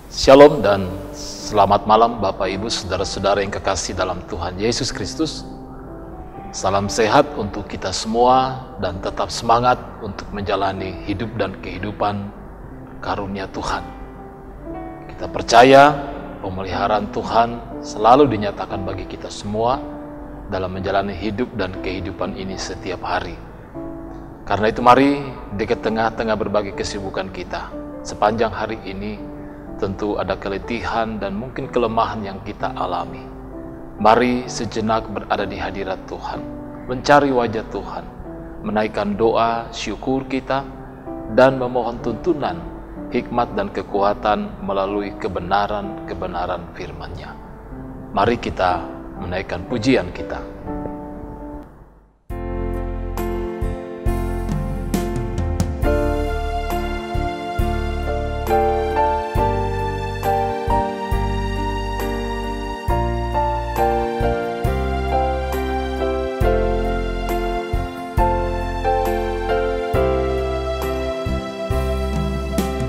Shalom dan selamat malam Bapak Ibu Saudara-saudara yang kekasih dalam Tuhan Yesus Kristus. Salam sehat untuk kita semua dan tetap semangat untuk menjalani hidup dan kehidupan karunia Tuhan. Kita percaya pemeliharaan Tuhan selalu dinyatakan bagi kita semua dalam menjalani hidup dan kehidupan ini setiap hari. Karena itu mari di tengah-tengah berbagai kesibukan kita sepanjang hari ini, tentu ada keletihan dan mungkin kelemahan yang kita alami. Mari sejenak berada di hadirat Tuhan, mencari wajah Tuhan, menaikkan doa, syukur kita, dan memohon tuntunan, hikmat dan kekuatan melalui kebenaran-kebenaran firman-Nya. Mari kita menaikkan pujian kita.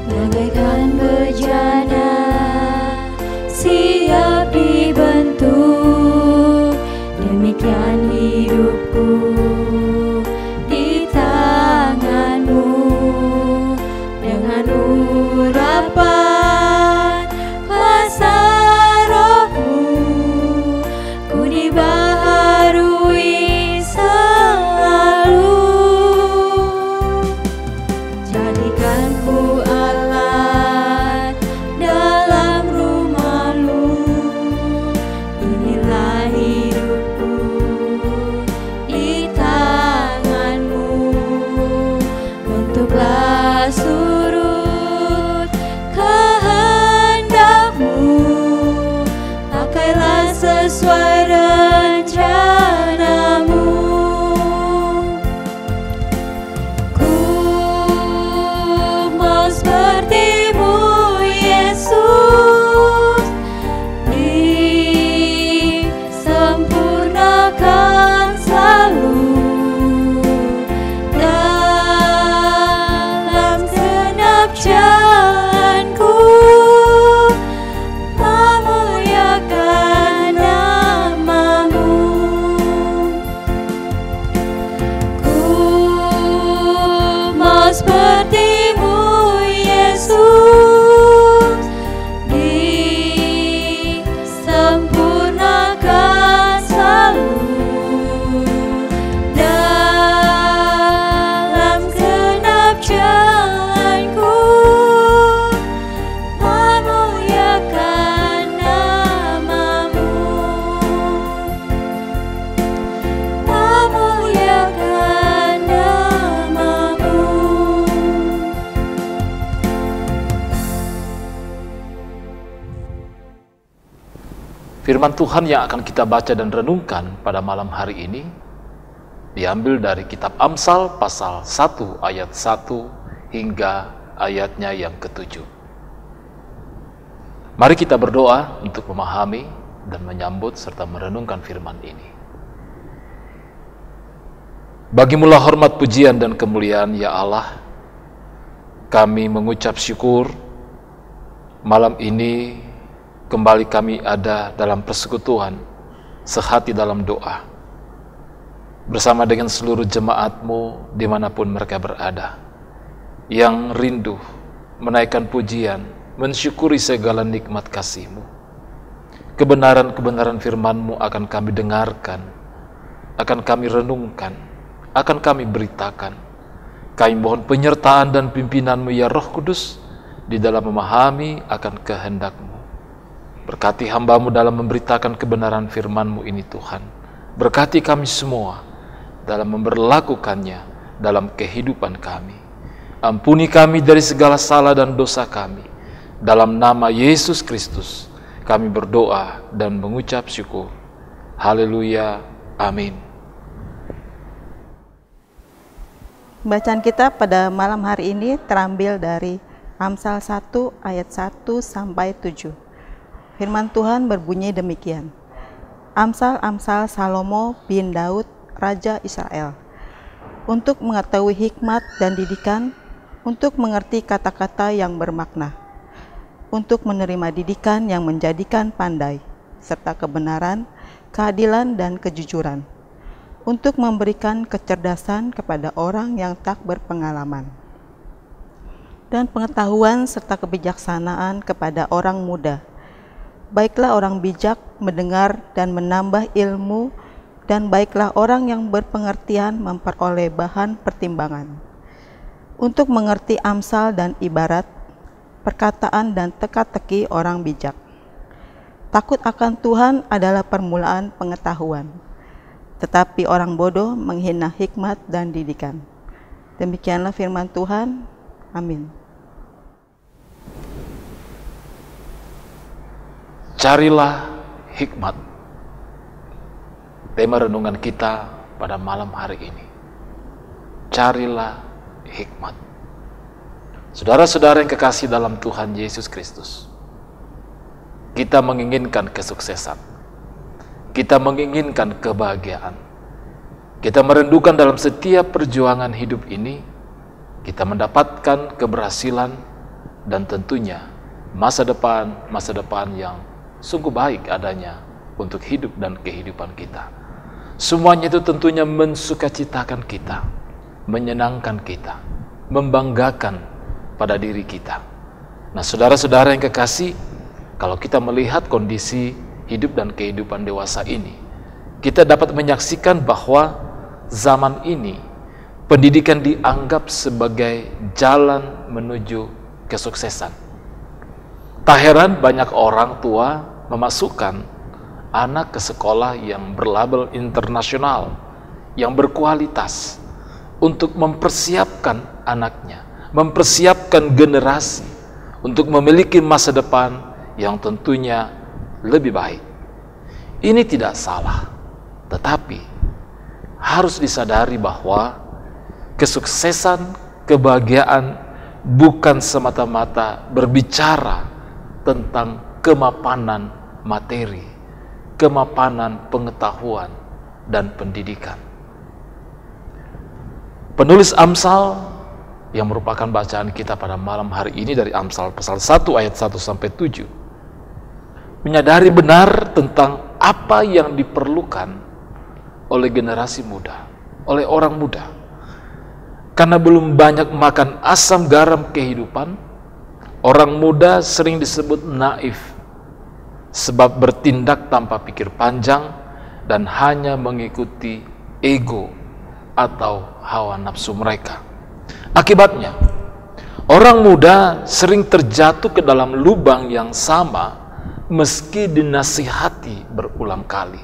Bagaikan bejana siap dibentuk, demikian hidupku di tangan-Mu. Dengan urapan kuasa Roh-Mu, ku dibaharui selalu. Jadikanku alat dalam rumah-Mu, inilah hidupku di tangan-Mu. Bentuklah surut kehendak-Mu, pakailah sesuai rencana-Mu. Ku mau seperti-Mu, Yesus, disempurnakan selalu dalam genap jalanku, memuliakan nama-Mu. Ku mau seperti-Mu, Yesus, disempurnakan selalu dalam genap jalanku, memuliakan nama-Mu, memuliakan nama-Mu. Firman Tuhan yang akan kita baca dan renungkan pada malam hari ini diambil dari kitab Amsal pasal 1 ayat 1 hingga ayatnya yang ke-7. Mari kita berdoa untuk memahami dan menyambut serta merenungkan firman ini. Bagimulah hormat, pujian, dan kemuliaan ya Allah. Kami mengucap syukur malam ini kembali kami ada dalam persekutuan, sehati dalam doa, bersama dengan seluruh jemaat-Mu dimanapun mereka berada, yang rindu menaikkan pujian, mensyukuri segala nikmat kasih-Mu. Kebenaran-kebenaran firman-Mu akan kami dengarkan, akan kami renungkan, akan kami beritakan. Kami mohon penyertaan dan pimpinan-Mu ya Roh Kudus di dalam memahami akan kehendak-Mu. Berkati hamba-Mu dalam memberitakan kebenaran firman-Mu ini Tuhan. Berkati kami semua dalam memberlakukannya dalam kehidupan kami. Ampuni kami dari segala salah dan dosa kami. Dalam nama Yesus Kristus kami berdoa dan mengucap syukur. Haleluya. Amin. Bacaan kita pada malam hari ini terambil dari Amsal 1 ayat 1 sampai 7. Firman Tuhan berbunyi demikian. Amsal-amsal Salomo bin Daud, Raja Israel. Untuk mengetahui hikmat dan didikan, untuk mengerti kata-kata yang bermakna, untuk menerima didikan yang menjadikan pandai, serta kebenaran, keadilan, dan kejujuran, untuk memberikan kecerdasan kepada orang yang tak berpengalaman, dan pengetahuan serta kebijaksanaan kepada orang muda. Baiklah orang bijak mendengar dan menambah ilmu, dan baiklah orang yang berpengertian memperoleh bahan pertimbangan, untuk mengerti amsal dan ibarat, perkataan dan teka-teki orang bijak. Takut akan Tuhan adalah permulaan pengetahuan, tetapi orang bodoh menghina hikmat dan didikan. Demikianlah firman Tuhan. Amin. Carilah hikmat. Tema renungan kita pada malam hari ini. Carilah hikmat. Saudara-saudara yang kekasih dalam Tuhan Yesus Kristus, kita menginginkan kesuksesan. Kita menginginkan kebahagiaan. Kita merindukan dalam setiap perjuangan hidup ini, kita mendapatkan keberhasilan dan tentunya masa depan yang sungguh baik adanya untuk hidup dan kehidupan kita. Semuanya itu tentunya mensukacitakan kita, menyenangkan kita, membanggakan pada diri kita. Nah, saudara-saudara yang kekasih, kalau kita melihat kondisi hidup dan kehidupan dewasa ini, kita dapat menyaksikan bahwa zaman ini pendidikan dianggap sebagai jalan menuju kesuksesan. Tak heran banyak orang tua memasukkan anak ke sekolah yang berlabel internasional, yang berkualitas, untuk mempersiapkan anaknya, mempersiapkan generasi untuk memiliki masa depan yang tentunya lebih baik. Ini tidak salah, tetapi harus disadari bahwa kesuksesan, kebahagiaan bukan semata-mata berbicara tentang kemapanan materi, kemapanan pengetahuan dan pendidikan. Penulis Amsal yang merupakan bacaan kita pada malam hari ini dari Amsal pasal 1 ayat 1 sampai 7 menyadari benar tentang apa yang diperlukan oleh generasi muda, oleh orang muda. Karena belum banyak makan asam garam kehidupan, orang muda sering disebut naif, sebab bertindak tanpa pikir panjang dan hanya mengikuti ego atau hawa nafsu mereka. Akibatnya, orang muda sering terjatuh ke dalam lubang yang sama meski dinasihati berulang kali.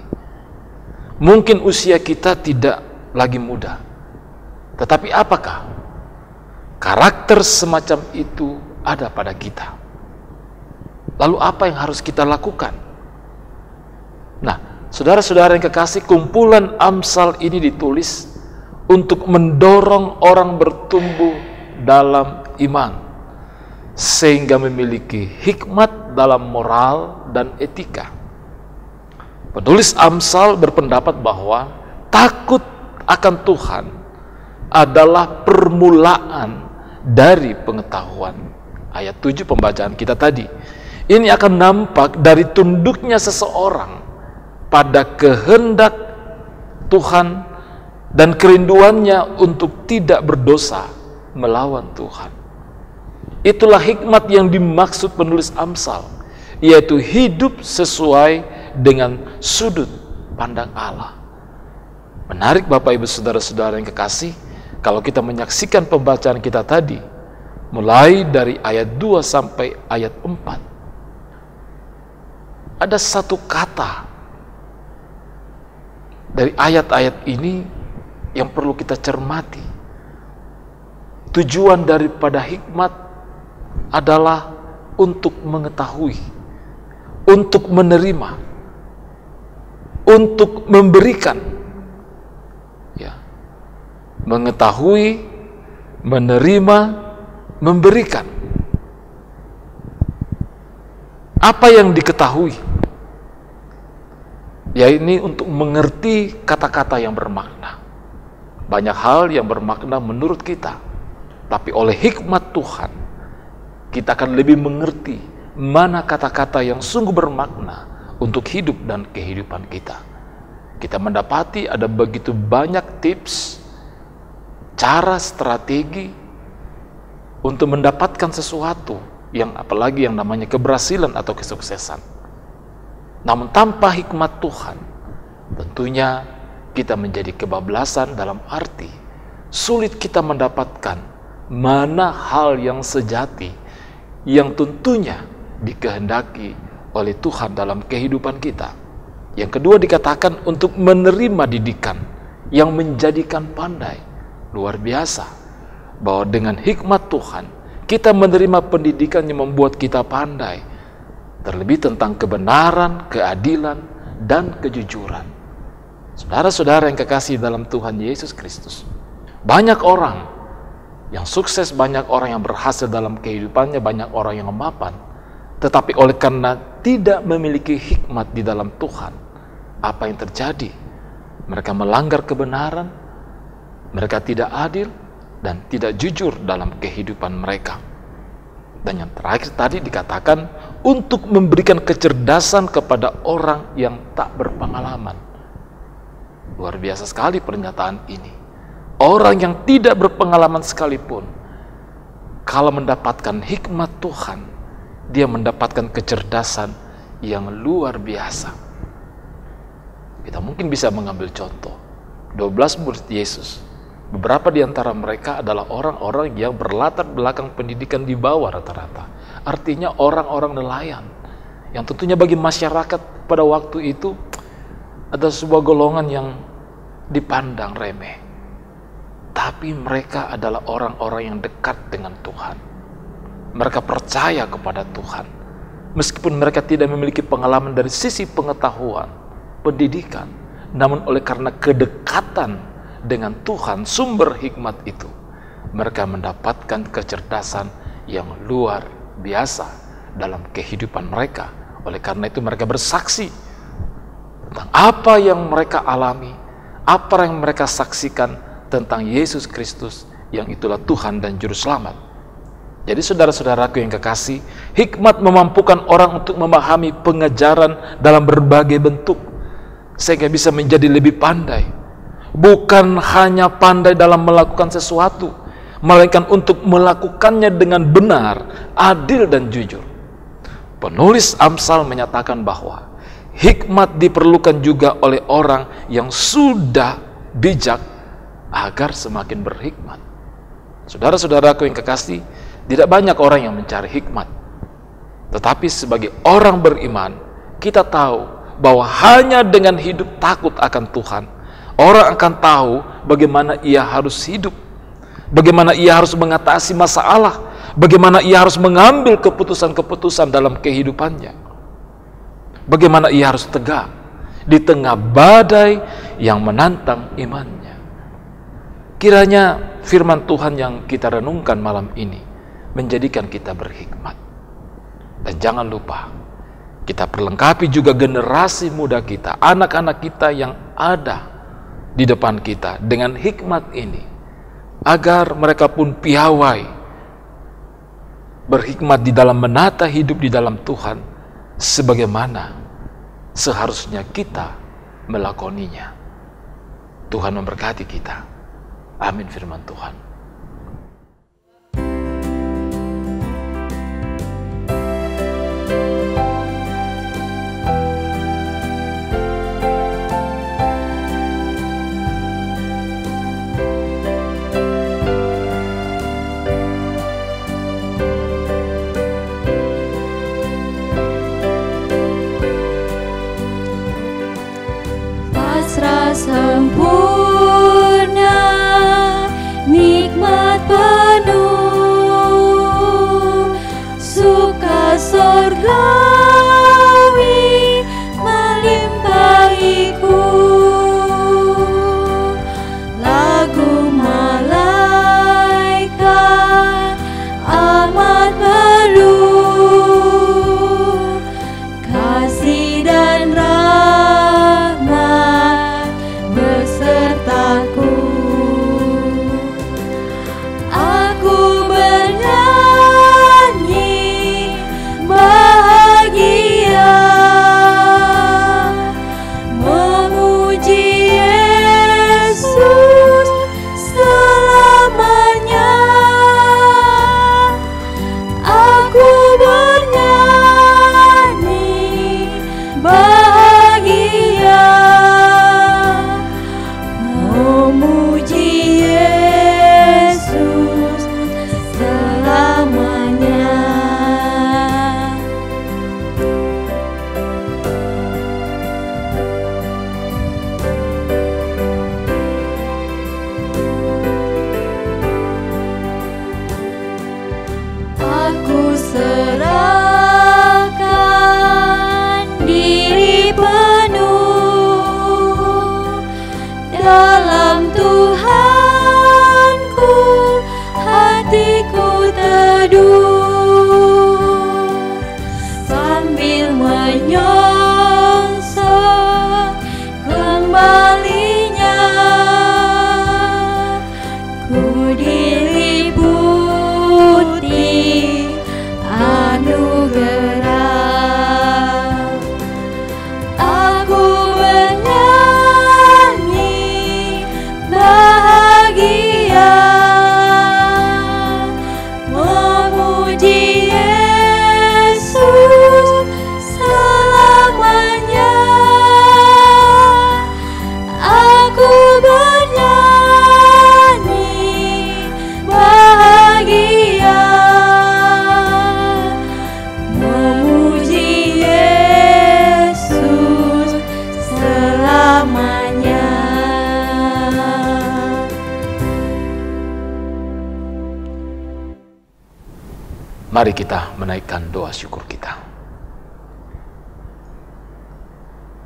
Mungkin usia kita tidak lagi muda, tetapi apakah karakter semacam itu ada pada kita? Lalu apa yang harus kita lakukan? Nah, saudara-saudara yang kekasih, kumpulan Amsal ini ditulis untuk mendorong orang bertumbuh dalam iman, sehingga memiliki hikmat dalam moral dan etika. Penulis Amsal berpendapat bahwa takut akan Tuhan adalah permulaan dari pengetahuan. Ayat 7 pembacaan kita tadi. Ini akan nampak dari tunduknya seseorang pada kehendak Tuhan dan kerinduannya untuk tidak berdosa melawan Tuhan. Itulah hikmat yang dimaksud penulis Amsal, yaitu hidup sesuai dengan sudut pandang Allah. Menarik Bapak Ibu Saudara-saudara yang kekasih, kalau kita menyaksikan pembacaan kita tadi, mulai dari ayat 2 sampai ayat 4, ada satu kata dari ayat-ayat ini yang perlu kita cermati. Tujuan daripada hikmat adalah untuk mengetahui, untuk menerima, untuk memberikan. Ya. Mengetahui, menerima, memberikan. Apa yang diketahui? Ya, ini untuk mengerti kata-kata yang bermakna. Banyak hal yang bermakna menurut kita, tapi oleh hikmat Tuhan kita akan lebih mengerti mana kata-kata yang sungguh bermakna untuk hidup dan kehidupan kita. Kita mendapati ada begitu banyak tips, cara, strategi untuk mendapatkan sesuatu, yang apalagi yang namanya keberhasilan atau kesuksesan. Namun tanpa hikmat Tuhan, tentunya kita menjadi kebablasan, dalam arti sulit kita mendapatkan mana hal yang sejati yang tentunya dikehendaki oleh Tuhan dalam kehidupan kita. Yang kedua dikatakan untuk menerima didikan yang menjadikan pandai. Luar biasa bahwa dengan hikmat Tuhan kita menerima pendidikan yang membuat kita pandai, terlebih tentang kebenaran, keadilan, dan kejujuran. Saudara-saudara yang kekasih dalam Tuhan Yesus Kristus, banyak orang yang sukses, banyak orang yang berhasil dalam kehidupannya, banyak orang yang mapan, tetapi oleh karena tidak memiliki hikmat di dalam Tuhan, apa yang terjadi? Mereka melanggar kebenaran, mereka tidak adil, dan tidak jujur dalam kehidupan mereka. Dan yang terakhir tadi dikatakan untuk memberikan kecerdasan kepada orang yang tak berpengalaman. Luar biasa sekali pernyataan ini. Orang yang tidak berpengalaman sekalipun, kalau mendapatkan hikmat Tuhan, dia mendapatkan kecerdasan yang luar biasa. Kita mungkin bisa mengambil contoh 12 murid Yesus. Beberapa di antara mereka adalah orang-orang yang berlatar belakang pendidikan di bawah rata-rata. Artinya orang-orang nelayan, yang tentunya bagi masyarakat pada waktu itu ada sebuah golongan yang dipandang remeh. Tapi mereka adalah orang-orang yang dekat dengan Tuhan. Mereka percaya kepada Tuhan. Meskipun mereka tidak memiliki pengalaman dari sisi pengetahuan, pendidikan, namun oleh karena kedekatan dengan Tuhan, sumber hikmat itu, mereka mendapatkan kecerdasan yang luar biasa dalam kehidupan mereka. Oleh karena itu mereka bersaksi tentang apa yang mereka alami, apa yang mereka saksikan tentang Yesus Kristus yang itulah Tuhan dan Juru Selamat. Jadi saudara-saudaraku yang kekasih, hikmat memampukan orang untuk memahami pengajaran dalam berbagai bentuk, sehingga bisa menjadi lebih pandai. Bukan hanya pandai dalam melakukan sesuatu, melainkan untuk melakukannya dengan benar, adil, dan jujur. Penulis Amsal menyatakan bahwa hikmat diperlukan juga oleh orang yang sudah bijak agar semakin berhikmat. Saudara-saudaraku yang kekasih, tidak banyak orang yang mencari hikmat. Tetapi sebagai orang beriman, kita tahu bahwa hanya dengan hidup takut akan Tuhan, orang akan tahu bagaimana ia harus hidup, bagaimana ia harus mengatasi masalah, bagaimana ia harus mengambil keputusan-keputusan dalam kehidupannya, bagaimana ia harus tegak di tengah badai yang menantang imannya. Kiranya firman Tuhan yang kita renungkan malam ini menjadikan kita berhikmat. Dan jangan lupa, kita perlengkapi juga generasi muda kita, anak-anak kita yang ada di depan kita dengan hikmat ini, agar mereka pun piawai berhikmat di dalam menata hidup di dalam Tuhan sebagaimana seharusnya kita melakoninya. Tuhan memberkati kita. Amin firman Tuhan. Pasrah sempurna, Mari kita menaikkan doa syukur kita.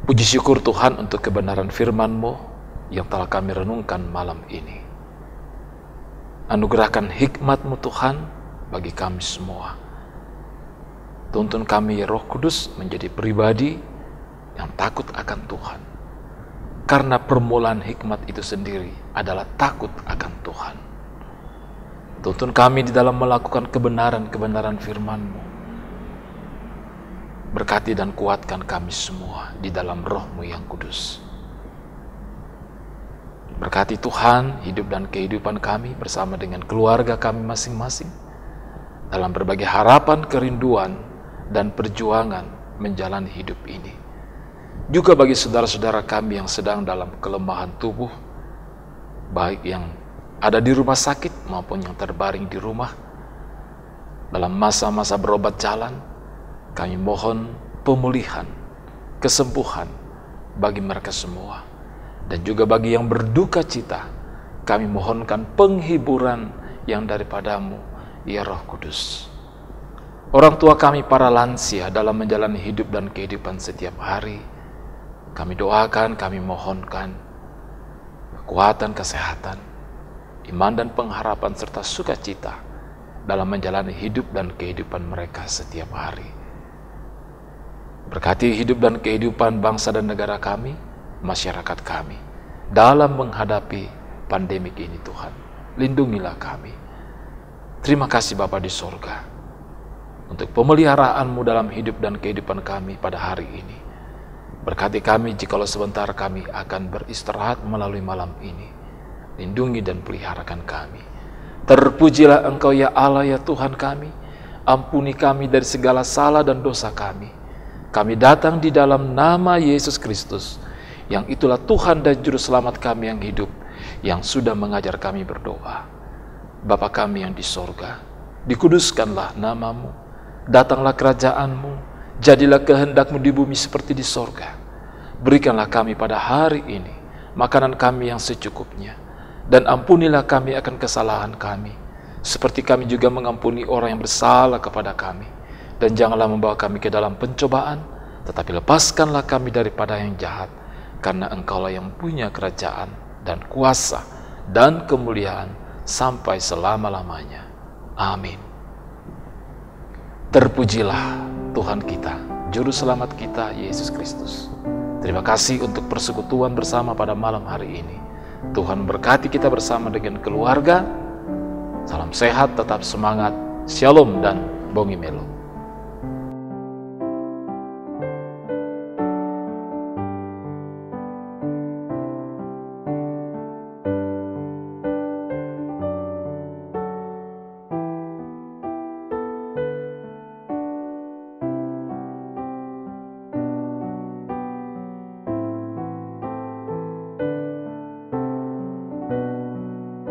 Puji syukur Tuhan untuk kebenaran firman-Mu yang telah kami renungkan malam ini. Anugerahkan hikmat-Mu Tuhan bagi kami semua. Tuntun kami ya Roh Kudus menjadi pribadi yang takut akan Tuhan. Karena permulaan hikmat itu sendiri adalah takut akan Tuhan. Tuntun kami di dalam melakukan kebenaran-kebenaran firman-Mu. Berkati dan kuatkan kami semua di dalam Roh-Mu yang kudus. Berkati Tuhan hidup dan kehidupan kami bersama dengan keluarga kami masing-masing. Dalam berbagai harapan, kerinduan, dan perjuangan menjalani hidup ini. Juga bagi saudara-saudara kami yang sedang dalam kelemahan tubuh, baik yang ada di rumah sakit maupun yang terbaring di rumah. Dalam masa-masa berobat jalan, kami mohon pemulihan, kesembuhan bagi mereka semua. Dan juga bagi yang berduka cita, kami mohonkan penghiburan yang daripada-Mu, ya Roh Kudus. Orang tua kami para lansia dalam menjalani hidup dan kehidupan setiap hari, kami doakan, kami mohonkan kekuatan, kesehatan, iman dan pengharapan serta sukacita dalam menjalani hidup dan kehidupan mereka setiap hari. Berkati hidup dan kehidupan bangsa dan negara kami, masyarakat kami, dalam menghadapi pandemik ini Tuhan. Lindungilah kami. Terima kasih Bapa di sorga, untuk pemeliharaan-Mu dalam hidup dan kehidupan kami pada hari ini. Berkati kami jikalau sebentar kami akan beristirahat melalui malam ini. Lindungi dan peliharakan kami. Terpujilah Engkau ya Allah ya Tuhan kami. Ampuni kami dari segala salah dan dosa kami. Kami datang di dalam nama Yesus Kristus, yang itulah Tuhan dan Juru Selamat kami yang hidup, yang sudah mengajar kami berdoa. Bapa kami yang di sorga, dikuduskanlah nama-Mu, datanglah kerajaan-Mu, jadilah kehendak-Mu di bumi seperti di sorga. Berikanlah kami pada hari ini makanan kami yang secukupnya, dan ampunilah kami akan kesalahan kami, seperti kami juga mengampuni orang yang bersalah kepada kami. Dan janganlah membawa kami ke dalam pencobaan, tetapi lepaskanlah kami daripada yang jahat, karena Engkaulah yang punya kerajaan dan kuasa dan kemuliaan sampai selama-lamanya. Amin. Terpujilah Tuhan kita, Juru Selamat kita, Yesus Kristus. Terima kasih untuk persekutuan bersama pada malam hari ini. Tuhan berkati kita bersama dengan keluarga. Salam sehat, tetap semangat. Shalom dan Bongi Melo.